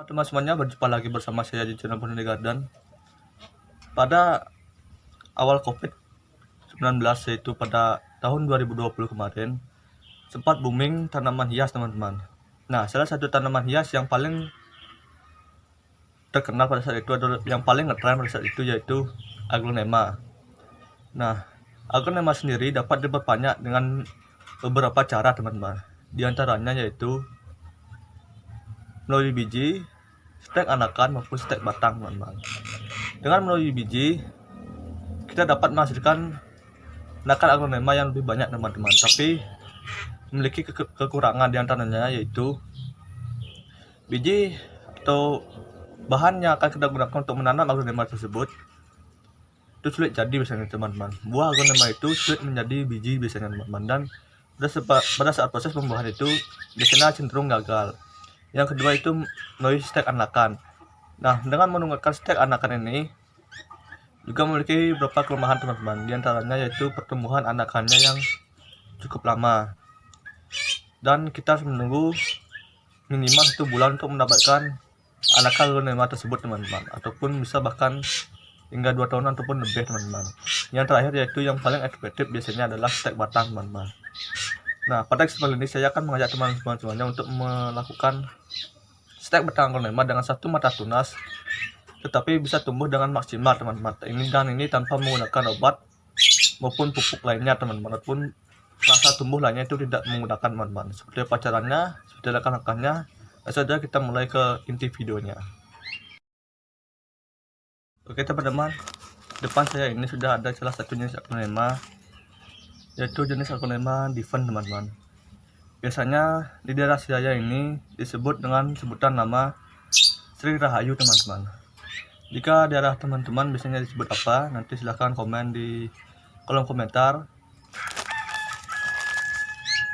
Teman semuanya, berjumpa lagi bersama saya di channel Bonsai Garden. Pada awal COVID-19, yaitu pada tahun 2020 kemarin, sempat booming tanaman hias, teman-teman. Nah, salah satu tanaman hias yang paling terkenal pada saat itu adalah yang paling ngetren pada saat itu, yaitu aglonema. Nah, aglonema sendiri dapat diperbanyak dengan beberapa cara, teman-teman. Di antaranya yaitu melalui biji, stek anakan maupun stek batang, teman-teman. Dengan melalui biji, kita dapat menghasilkan anakan aglonema yang lebih banyak, teman-teman. Tapi memiliki kekurangan, diantaranya yaitu biji atau bahan yang akan kita gunakan untuk menanam aglonema tersebut itu sulit jadi biasanya, teman-teman. Buah aglonema itu sulit menjadi biji biasanya, teman-teman, dan pada saat proses pembuahan itu biasanya cenderung gagal. Yang kedua itu melalui stek anakan. Nah, dengan menggunakan stek anakan ini juga memiliki beberapa kelemahan, teman-teman. Di antaranya yaitu pertumbuhan anakannya yang cukup lama, dan kita harus menunggu minimal 1 bulan untuk mendapatkan anakan aglonema tersebut, teman-teman, ataupun bisa bahkan hingga 2 tahun ataupun lebih, teman-teman. Yang terakhir yaitu yang paling efektif biasanya adalah stek batang, teman-teman. Nah, pada kesempatan ini saya akan mengajak teman-teman semuanya untuk melakukan stek batang aglonema dengan satu mata tunas, tetapi bisa tumbuh dengan maksimal, teman-teman. Ini tanpa menggunakan obat maupun pupuk lainnya, teman-teman, ataupun rasa tumbuh lainnya itu tidak menggunakan, teman-teman. Seperti apa caranya, seperti langkah-langkahnya. Langsung saja kita mulai ke inti videonya. Oke, teman-teman, depan saya ini sudah ada salah satu jenis aglonema, yaitu jenis aglonema Diven, teman-teman. Biasanya di daerah saya ini disebut dengan sebutan nama Sri Rahayu, teman-teman. Jika daerah teman-teman biasanya disebut apa, nanti silahkan komen di kolom komentar.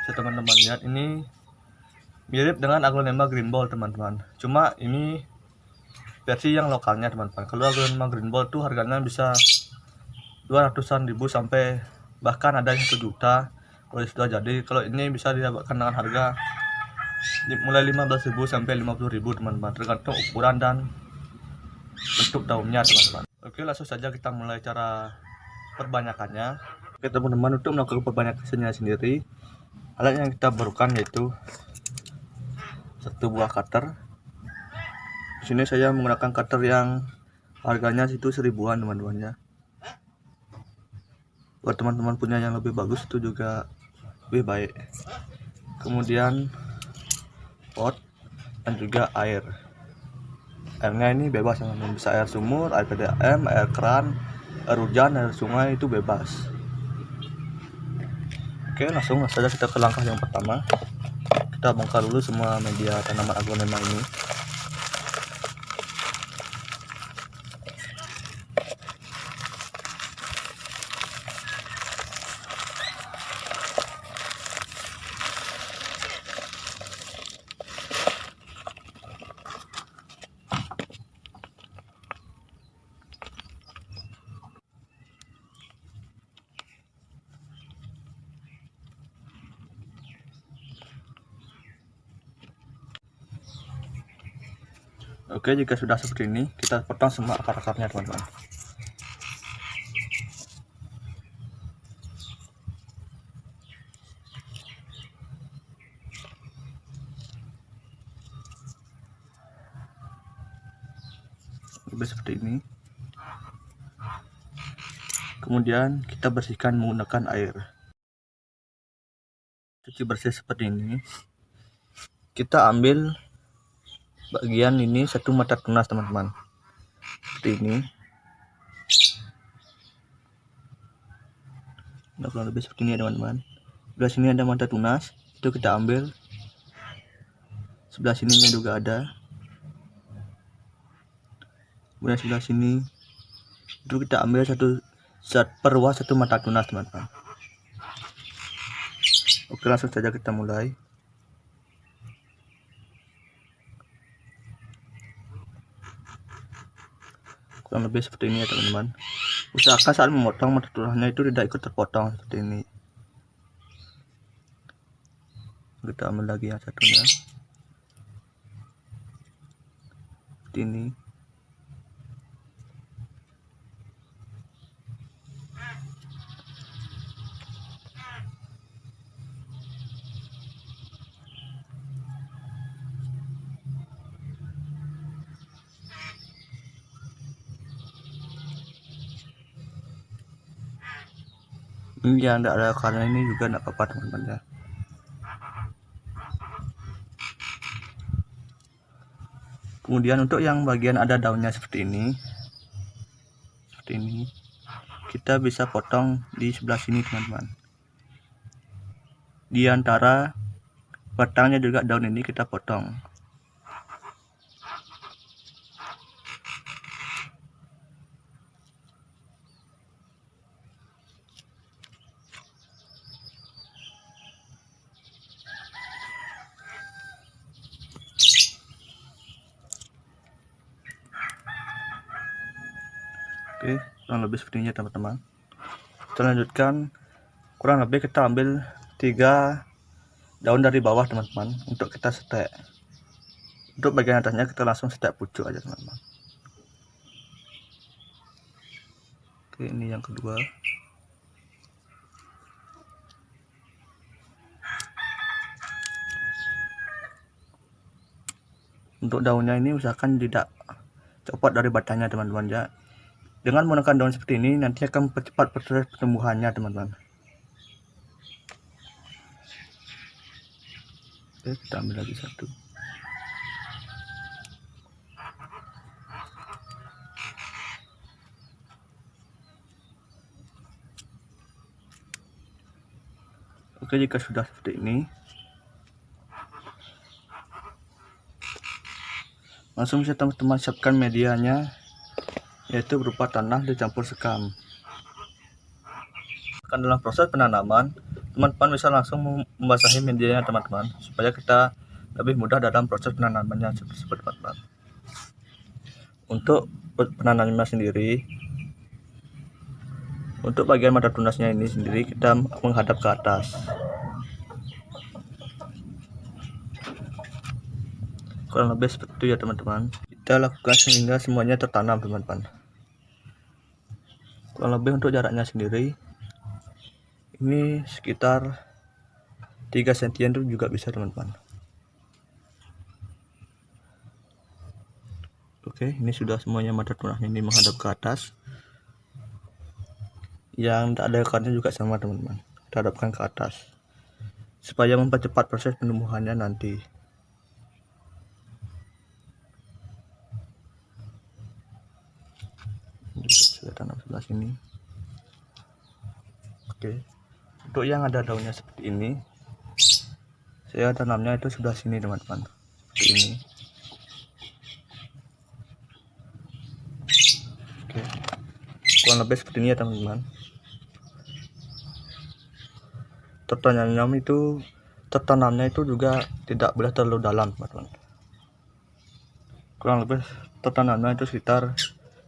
Bisa teman-teman lihat, ini mirip dengan aglonema green ball, teman-teman. Cuma ini versi yang lokalnya, teman-teman. Kalau aglonema green ball tuh harganya bisa 200-an ribu sampai bahkan ada yang 1 juta kalau sudah jadi. Kalau ini bisa didapatkan dengan harga mulai 15.000 sampai 50.000, teman-teman, tergantung ukuran dan bentuk daunnya, teman-teman. Oke, langsung saja kita mulai cara perbanyakannya. Oke, teman-teman, untuk melakukan perbanyakannya sendiri, alat yang kita perlukan yaitu 1 buah cutter. Di sini saya menggunakan cutter yang harganya itu 1000-an, teman-teman, ya. Buat teman-teman punya yang lebih bagus itu juga lebih baik. Kemudian pot dan juga air. Airnya ini bebas, teman-teman, bisa air sumur, air PDAM, air keran, air hujan, air sungai, itu bebas. Oke, langsung saja kita ke langkah yang pertama. Kita bongkar dulu semua media tanaman aglonema ini. Oke, jika sudah seperti ini, kita potong semua akar-akarnya, teman-teman. Seperti ini. Kemudian kita bersihkan menggunakan air. Cuci bersih seperti ini. Kita ambil bagian ini 1 mata tunas, teman-teman, seperti ini. Nah, kurang lebih seperti ini, teman-teman. Sebelah sini ada mata tunas, itu kita ambil. Sebelah sininya juga ada. Kemudian sebelah sini itu kita ambil per ruas 1 mata tunas, teman-teman. Oke, langsung saja kita mulai. Kurang lebih seperti ini, ya, teman-teman. Usahakan saat memotong mata tunasnya itu tidak ikut terpotong seperti ini. Kita ambil lagi yang satunya. seperti ini. Ini yang tidak ada karena ini juga tidak apa-apa teman-teman ya. Kemudian untuk yang bagian ada daunnya seperti ini, kita bisa potong di sebelah sini teman-teman. Di antara batangnya juga daun ini kita potong. Oke, kurang lebih seperti ini teman-teman. Kita lanjutkan, kurang lebih kita ambil 3 daun dari bawah teman-teman untuk kita setek. Untuk bagian atasnya kita langsung setek pucuk aja teman-teman. Oke, ini yang kedua. Untuk daunnya ini usahakan tidak copot dari batangnya teman-teman ya. Dengan menggunakan daun seperti ini nanti akan mempercepat proses pertumbuhannya teman-teman. Oke, kita ambil lagi satu. Oke, jika sudah seperti ini, langsung bisa teman-teman siapkan medianya, yaitu berupa tanah dicampur sekam. Kan dalam proses penanaman, teman-teman bisa langsung membasahi medianya teman-teman, supaya kita lebih mudah dalam proses penanamannya seperti teman-teman. Untuk penanamannya sendiri, untuk bagian mata tunasnya ini sendiri kita menghadap ke atas. Kurang lebih seperti itu ya teman-teman. Kita lakukan sehingga semuanya tertanam teman-teman. Kurang lebih untuk jaraknya sendiri ini sekitar 3 cm itu juga bisa teman-teman. Oke, ini sudah semuanya mata tunasnya ini menghadap ke atas. Yang tak ada akarnya juga sama teman-teman, kita hadapkan ke atas supaya mempercepat proses penumbuhannya nanti. Saya tanam sebelah sini. Oke, untuk yang ada daunnya seperti ini, saya tanamnya itu sebelah sini teman-teman, seperti ini. Oke, kurang lebih seperti ini ya teman-teman. Tertanamnya itu juga tidak boleh terlalu dalam teman-teman. Kurang lebih tertanamnya itu sekitar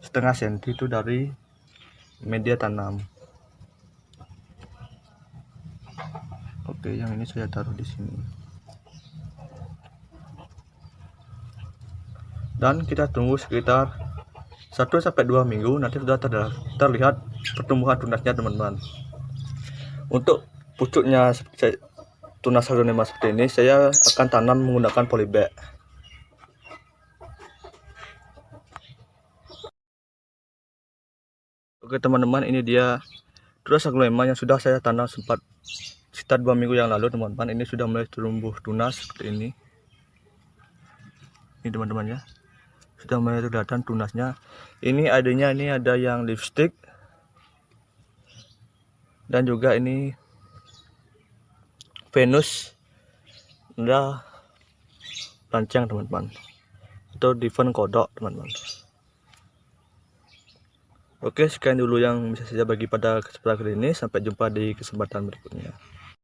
setengah senti itu dari media tanam. Oke, yang ini saya taruh di sini. Dan kita tunggu sekitar 1-2 minggu, nanti sudah terlihat pertumbuhan tunasnya teman-teman. Untuk pucuknya tunas aglonema seperti ini saya akan tanam menggunakan polybag. Oke teman-teman, ini dia tunas aglonema yang sudah saya tanam sekitar 2 minggu yang lalu teman-teman. Ini sudah mulai tumbuh tunas seperti ini. Ini teman-teman ya, sudah mulai kelihatan tunasnya. Ini adanya, ini ada yang lipstick dan juga ini Venus udah lancang teman-teman, atau Diven kodok teman-teman. Oke, sekian dulu yang bisa saya bagi pada kesempatan kali ini. Sampai jumpa di kesempatan berikutnya.